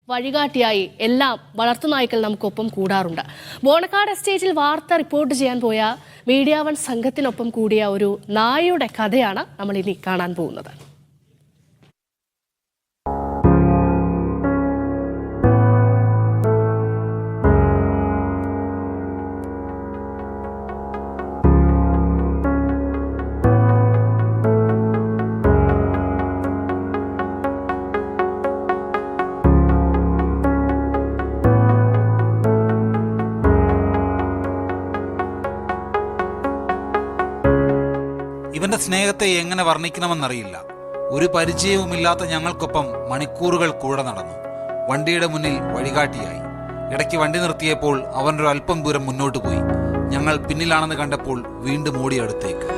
വഴികാട്ടിയായി എല്ലാം വളർത്തുനായ്ക്കൾ നമുക്കൊപ്പം കൂടാറുണ്ട്. ബോണക്കാട് എസ്റ്റേറ്റിൽ വാർത്ത റിപ്പോർട്ട് ചെയ്യാൻ പോയ മീഡിയ വൺ സംഘത്തിനൊപ്പം കൂടിയ ഒരു നായയുടെ കഥയാണ് നമ്മൾ ഇനി കാണാൻ പോകുന്നത്. ഇവന്റെ സ്നേഹത്തെ എങ്ങനെ വർണ്ണിക്കണമെന്നറിയില്ല. ഒരു പരിചയവുമില്ലാത്ത ഞങ്ങൾക്കൊപ്പം മണിക്കൂറുകൾ കൂടെ നടന്നു. വണ്ടിയുടെ മുന്നിൽ വഴികാട്ടിയായി. ഇടയ്ക്ക് വണ്ടി നിർത്തിയപ്പോൾ അവനൊരു അല്പം ദൂരം മുന്നോട്ട് പോയി. ഞങ്ങൾ പിന്നിലാണെന്ന് കണ്ടപ്പോൾ വീണ്ടും ഓടി അടുത്തേക്ക്.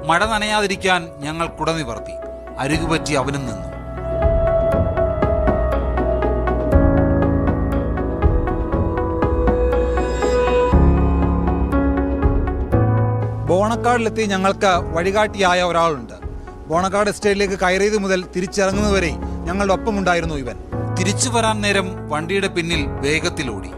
മഴ നനയാതിരിക്കാൻ ഞങ്ങൾ കുട നിവർത്തി. അരികുപറ്റി അവനും നിന്നു. ബോണക്കാടിലെത്തി ഞങ്ങൾക്ക് വഴികാട്ടിയായ ഒരാളുണ്ട്. ബോണക്കാട് എസ്റ്റേറ്റിലേക്ക് കയറിയത് മുതൽ തിരിച്ചിറങ്ങുന്നതുവരെ ഞങ്ങളുടെ ഒപ്പമുണ്ടായിരുന്നു ഇവൻ. തിരിച്ചു വരാൻ നേരം വണ്ടിയുടെ പിന്നിൽ വേഗത്തിലോടി.